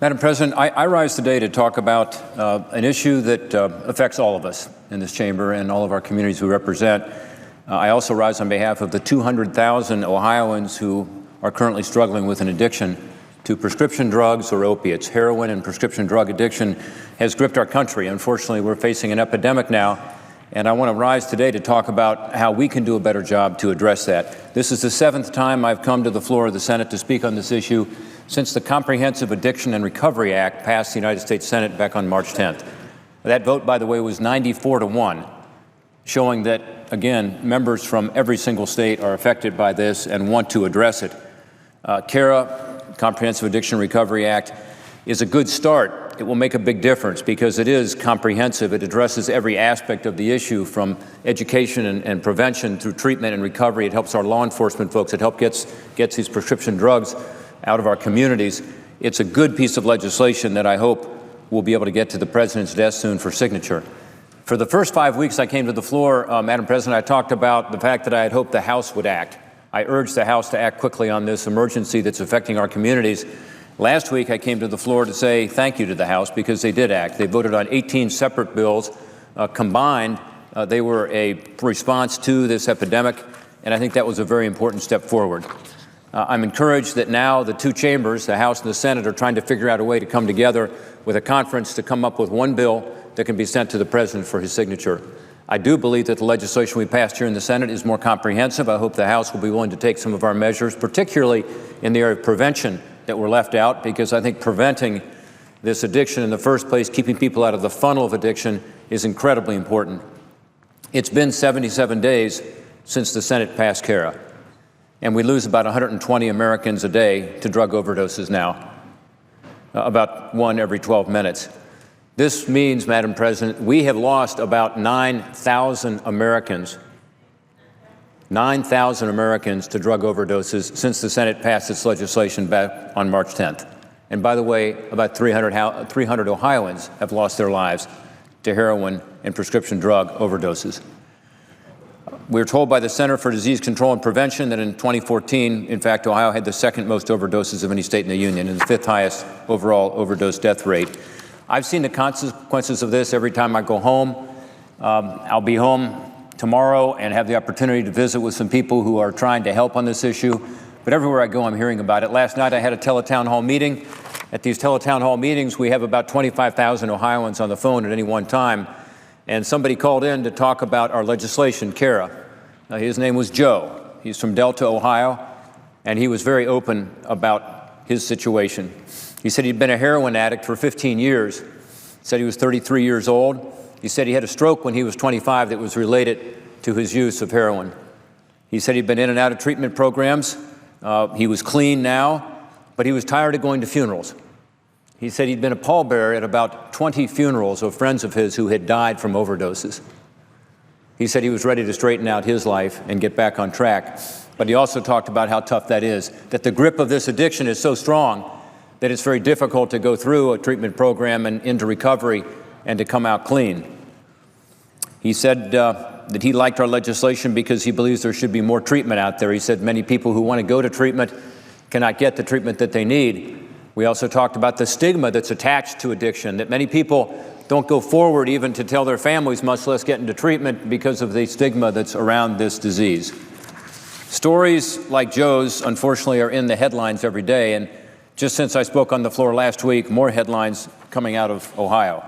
Madam President, I rise today to talk about an issue that affects all of us in this chamber and all of our communities we represent. I also rise on behalf of the 200,000 Ohioans who are currently struggling with an addiction to prescription drugs or opiates. Heroin and prescription drug addiction has gripped our country. Unfortunately, we're facing an epidemic now, and I want to rise today to talk about how we can do a better job to address that. This is the 7th time I've come to the floor of the Senate to speak on this issue since the Comprehensive Addiction and Recovery Act passed the United States Senate back on March 10th. That vote, by the way, was 94-1, showing that, again, members from every single state are affected by this and want to address it. CARA, Comprehensive Addiction and Recovery Act, is a good start. It will make a big difference because it is comprehensive. It addresses every aspect of the issue, from education and prevention through treatment and recovery. It helps our law enforcement folks. It helps gets these prescription drugs out of our communities. It's a good piece of legislation that I hope will be able to get to the President's desk soon for signature. For the first 5 weeks I came to the floor, Madam President, I talked about the fact that I had hoped the House would act. I urged the House to act quickly on this emergency that's affecting our communities. Last week I came to the floor to say thank you to the House because they did act. They voted on 18 separate bills. Combined, they were a response to this epidemic, and I think that was a very important step forward. I'm encouraged that now the two chambers, the House and the Senate, are trying to figure out a way to come together with a conference to come up with one bill that can be sent to the President for his signature. I do believe that the legislation we passed here in the Senate is more comprehensive. I hope the House will be willing to take some of our measures, particularly in the area of prevention, that were left out, because I think preventing this addiction in the first place, keeping people out of the funnel of addiction, is incredibly important. It's been 77 days since the Senate passed CARA, and we lose about 120 Americans a day to drug overdoses now, about one every 12 minutes. This means, Madam President, we have lost about 9,000 Americans, 9,000 Americans to drug overdoses since the Senate passed its legislation back on March 10th. And by the way, about 300 Ohioans have lost their lives to heroin and prescription drug overdoses. We were told by the Center for Disease Control and Prevention that in 2014, in fact, Ohio had the second most overdoses of any state in the union and the 5th highest overall overdose death rate. I've seen the consequences of this every time I go home. I'll be home tomorrow and have the opportunity to visit with some people who are trying to help on this issue. But everywhere I go, I'm hearing about it. Last night, I had a teletown hall meeting. At these teletown hall meetings, we have about 25,000 Ohioans on the phone at any one time. And somebody called in to talk about our legislation, CARA. His name was Joe. He's from Delta, Ohio, and he was very open about his situation. He said he'd been a heroin addict for 15 years. He said he was 33 years old. He said he had a stroke when he was 25 that was related to his use of heroin. He said he'd been in and out of treatment programs. He was clean now, but he was tired of going to funerals. He said he'd been a pallbearer at about 20 funerals of friends of his who had died from overdoses. He said he was ready to straighten out his life and get back on track. But he also talked about how tough that is, that the grip of this addiction is so strong that it's very difficult to go through a treatment program and into recovery and to come out clean. He said that he liked our legislation because he believes there should be more treatment out there. He said many people who want to go to treatment cannot get the treatment that they need. We also talked about the stigma that's attached to addiction, that many people don't go forward even to tell their families, much less get into treatment, because of the stigma that's around this disease. Stories like Joe's, unfortunately, are in the headlines every day, and just since I spoke on the floor last week, more headlines coming out of Ohio.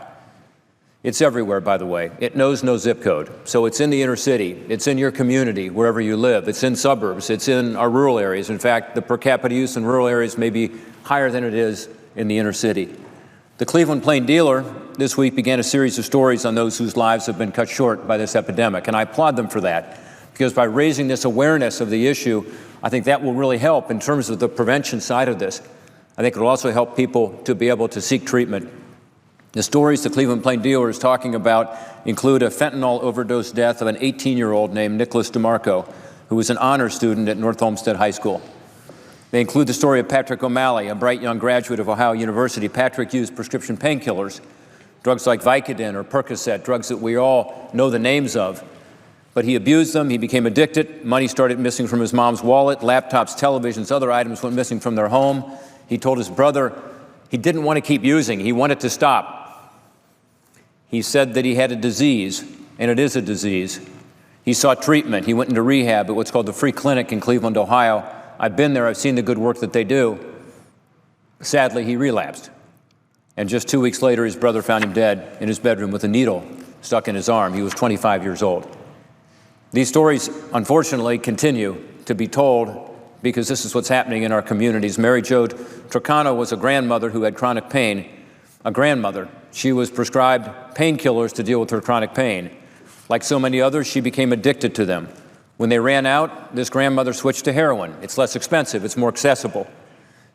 It's everywhere, by the way. It knows no zip code. So it's in the inner city. It's in your community, wherever you live. It's in suburbs. It's in our rural areas. In fact, the per capita use in rural areas may be higher than it is in the inner city. The Cleveland Plain Dealer this week began a series of stories on those whose lives have been cut short by this epidemic, and I applaud them for that, because by raising this awareness of the issue, I think that will really help in terms of the prevention side of this. I think it will also help people to be able to seek treatment. The stories the Cleveland Plain Dealer is talking about include a fentanyl overdose death of an 18-year-old named Nicholas DeMarco, who was an honors student at North Olmsted High School. They include the story of Patrick O'Malley, a bright young graduate of Ohio University. Patrick used prescription painkillers, drugs like Vicodin or Percocet, drugs that we all know the names of. But he abused them, he became addicted, money started missing from his mom's wallet, laptops, televisions, other items went missing from their home. He told his brother He didn't want to keep using. He wanted to stop. He said that he had a disease, and it is a disease. He sought treatment. He went into rehab at what's called the Free Clinic in Cleveland, Ohio. I've been there. I've seen the good work that they do. Sadly, he relapsed. And just 2 weeks later, his brother found him dead in his bedroom with a needle stuck in his arm. He was 25 years old. These stories, unfortunately, continue to be told because this is what's happening in our communities. Mary Jo Trocano was a grandmother who had chronic pain. A grandmother. She was prescribed painkillers to deal with her chronic pain. Like so many others, she became addicted to them. When they ran out, this grandmother switched to heroin. It's less expensive. It's more accessible.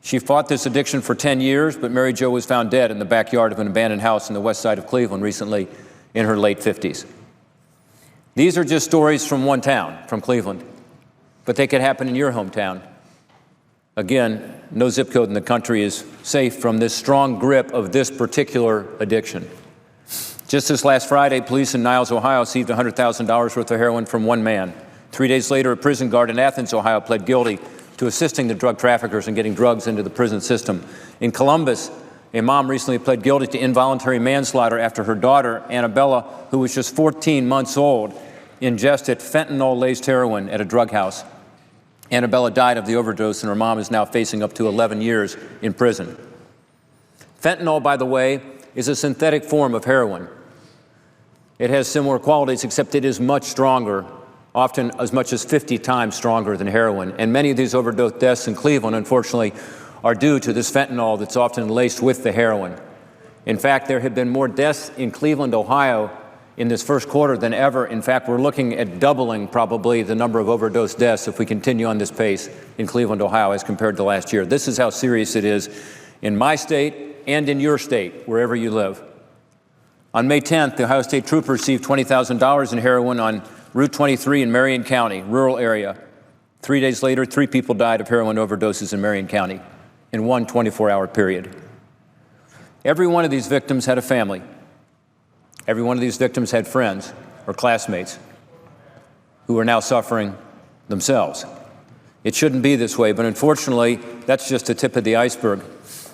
She fought this addiction for 10 years, but Mary Jo was found dead in the backyard of an abandoned house in the west side of Cleveland recently in her late 50s. These are just stories from one town, from Cleveland, but they could happen in your hometown. Again, no zip code in the country is safe from this strong grip of this particular addiction. Just this last Friday, police in Niles, Ohio, seized $100,000 worth of heroin from one man. 3 days later, a prison guard in Athens, Ohio, pled guilty to assisting the drug traffickers in getting drugs into the prison system. In Columbus, a mom recently pled guilty to involuntary manslaughter after her daughter, Annabella, who was just 14 months old, ingested fentanyl-laced heroin at a drug house. Annabella died of the overdose, and her mom is now facing up to 11 years in prison. Fentanyl, by the way, is a synthetic form of heroin. It has similar qualities, except it is much stronger, often as much as 50 times stronger than heroin. And many of these overdose deaths in Cleveland, unfortunately, are due to this fentanyl that's often laced with the heroin. In fact, there have been more deaths in Cleveland, Ohio in this first quarter than ever. In fact, we're looking at doubling probably the number of overdose deaths if we continue on this pace in Cleveland, Ohio, as compared to last year. This is how serious it is in my state and in your state, wherever you live. On May 10th, the Ohio State Trooper received $20,000 in heroin on Route 23 in Marion County, rural area. 3 days later, 3 people died of heroin overdoses in Marion County in one 24-hour period. Every one of these victims had a family. Every one of these victims had friends or classmates who are now suffering themselves. It shouldn't be this way, but unfortunately, that's just the tip of the iceberg.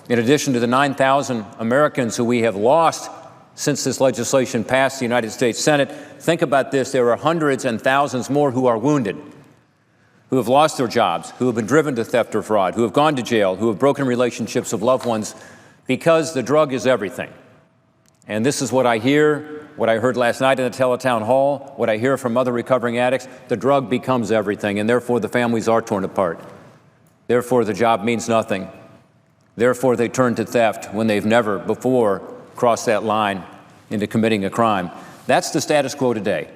In addition to the 9,000 Americans who we have lost since this legislation passed the United States Senate, think about this, there are hundreds and thousands more who are wounded, who have lost their jobs, who have been driven to theft or fraud, who have gone to jail, who have broken relationships of loved ones because the drug is everything. And this is what I hear, what I heard last night in the teletown hall, what I hear from other recovering addicts. The drug becomes everything, and therefore the families are torn apart. Therefore the job means nothing. Therefore they turn to theft when they've never before crossed that line into committing a crime. That's the status quo today.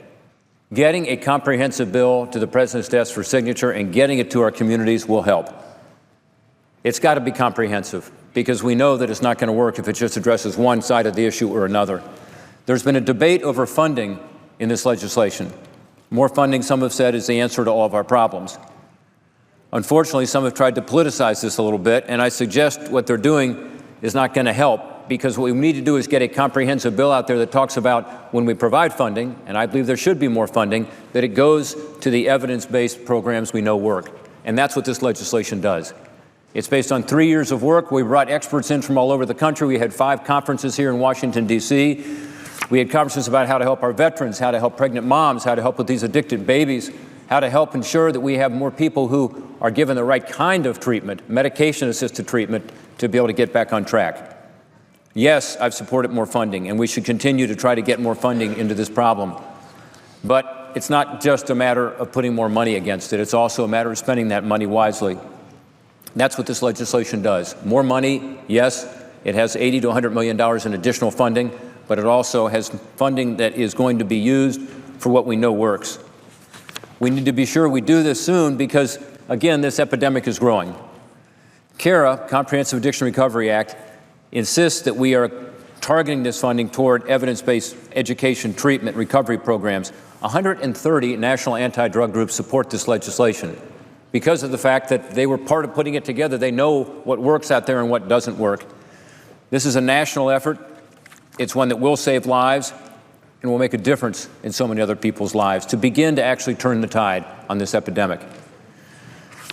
Getting a comprehensive bill to the president's desk for signature and getting it to our communities will help. It's got to be comprehensive, because we know that it's not going to work if it just addresses one side of the issue or another. There's been a debate over funding in this legislation. More funding, some have said, is the answer to all of our problems. Unfortunately, some have tried to politicize this a little bit, and I suggest what they're doing is not going to help, because what we need to do is get a comprehensive bill out there that talks about when we provide funding, and I believe there should be more funding, that it goes to the evidence-based programs we know work. And that's what this legislation does. It's based on 3 years of work. We brought experts in from all over the country. We had 5 conferences here in Washington, D.C. We had conferences about how to help our veterans, how to help pregnant moms, how to help with these addicted babies, how to help ensure that we have more people who are given the right kind of treatment, medication-assisted treatment, to be able to get back on track. Yes, I've supported more funding, and we should continue to try to get more funding into this problem. But it's not just a matter of putting more money against it. It's also a matter of spending that money wisely. That's what this legislation does. More money, yes, it has $80 to $100 million in additional funding, but it also has funding that is going to be used for what we know works. We need to be sure we do this soon because, again, this epidemic is growing. CARA, Comprehensive Addiction Recovery Act, insists that we are targeting this funding toward evidence-based education, treatment, recovery programs. 130 national anti-drug groups support this legislation because of the fact that they were part of putting it together. They know what works out there and what doesn't work. This is a national effort. It's one that will save lives and will make a difference in so many other people's lives to begin to actually turn the tide on this epidemic.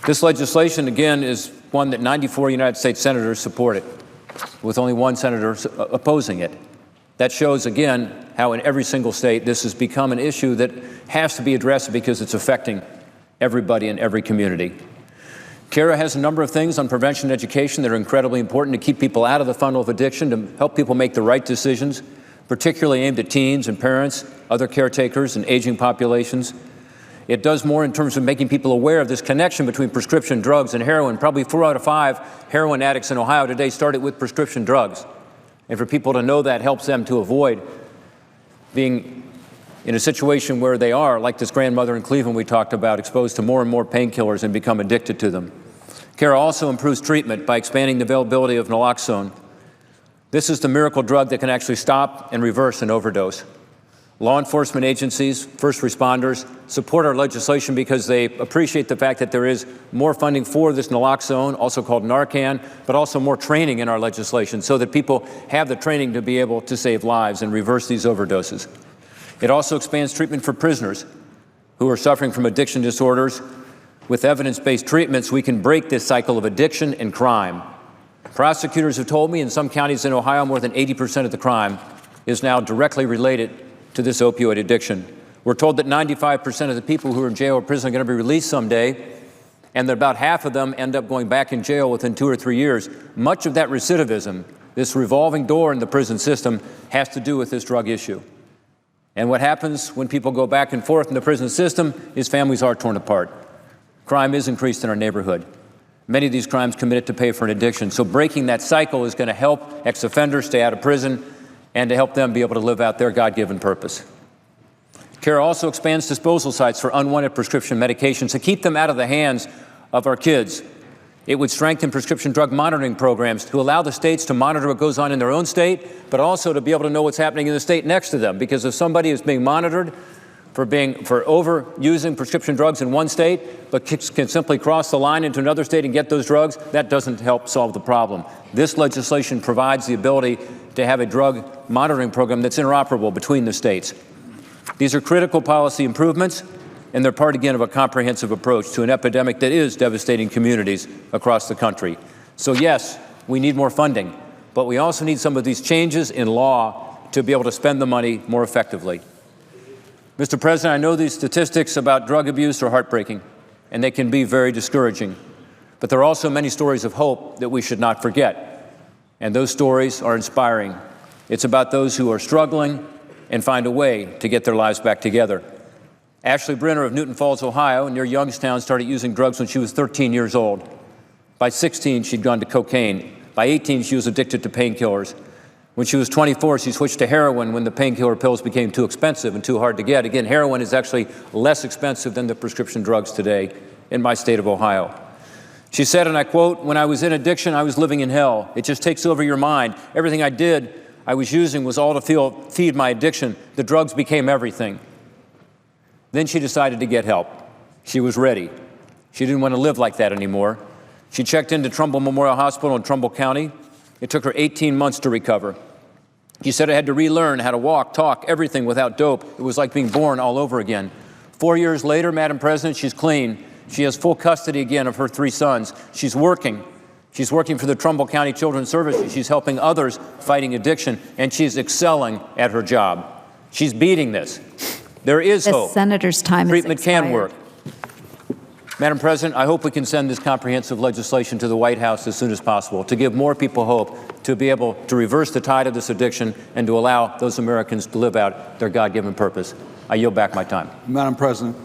This legislation, again, is one that 94 United States senators supported. with only one senator opposing it. That shows, again, how in every single state this has become an issue that has to be addressed because it's affecting everybody in every community. CARA has a number of things on prevention and education that are incredibly important to keep people out of the funnel of addiction, to help people make the right decisions, particularly aimed at teens and parents, other caretakers, and aging populations. It does more in terms of making people aware of this connection between prescription drugs and heroin. Probably 4 out of 5 heroin addicts in Ohio today started with prescription drugs. And for people to know that helps them to avoid being in a situation where they are, like this grandmother in Cleveland we talked about, exposed to more and more painkillers and become addicted to them. CARA also improves treatment by expanding the availability of naloxone. This is the miracle drug that can actually stop and reverse an overdose. Law enforcement agencies, first responders, support our legislation because they appreciate the fact that there is more funding for this naloxone, also called Narcan, but also more training in our legislation so that people have the training to be able to save lives and reverse these overdoses. It also expands treatment for prisoners who are suffering from addiction disorders. With evidence-based treatments, we can break this cycle of addiction and crime. Prosecutors have told me in some counties in Ohio, more than 80% of the crime is now directly related to this opioid addiction. We're told that 95% of the people who are in jail or prison are going to be released someday, and that about half of them end up going back in jail within 2 or 3 years. Much of that recidivism, this revolving door in the prison system, has to do with this drug issue. And what happens when people go back and forth in the prison system is families are torn apart. Crime is increased in our neighborhood. Many of these crimes committed to pay for an addiction. So breaking that cycle is going to help ex-offenders stay out of prison and to help them be able to live out their God-given purpose. CARA also expands disposal sites for unwanted prescription medications to keep them out of the hands of our kids. It would strengthen prescription drug monitoring programs to allow the states to monitor what goes on in their own state, but also to be able to know what's happening in the state next to them. Because if somebody is being monitored for overusing prescription drugs in one state, but can simply cross the line into another state and get those drugs, that doesn't help solve the problem. This legislation provides the ability to have a drug monitoring program that's interoperable between the states. These are critical policy improvements, and they're part, again, of a comprehensive approach to an epidemic that is devastating communities across the country. So yes, we need more funding, but we also need some of these changes in law to be able to spend the money more effectively. Mr. President, I know these statistics about drug abuse are heartbreaking, and they can be very discouraging. But there are also many stories of hope that we should not forget. And those stories are inspiring. It's about those who are struggling and find a way to get their lives back together. Ashley Brenner of Newton Falls, Ohio, near Youngstown, started using drugs when she was 13 years old. By 16, she'd gone to cocaine. By 18, she was addicted to painkillers. When she was 24, she switched to heroin when the painkiller pills became too expensive and too hard to get. Again, heroin is actually less expensive than the prescription drugs today in my state of Ohio. She said, and I quote, "When I was in addiction, I was living in hell. It just takes over your mind. Everything I was using was all to feed my addiction. The drugs became everything." Then she decided to get help. She was ready. She didn't want to live like that anymore. She checked into Trumbull Memorial Hospital in Trumbull County. It took her 18 months to recover. She said I had to relearn how to walk, talk, everything without dope. It was like being born all over again. 4 years later, Madam President, she's clean. She has full custody again of her 3 sons. She's working. She's working for the Trumbull County Children's Services. She's helping others fighting addiction, and she's excelling at her job. She's beating this. There is hope. The senator's time is expired. Treatment can work. Madam President, I hope we can send this comprehensive legislation to the White House as soon as possible to give more people hope to be able to reverse the tide of this addiction and to allow those Americans to live out their God-given purpose. I yield back my time. Madam President.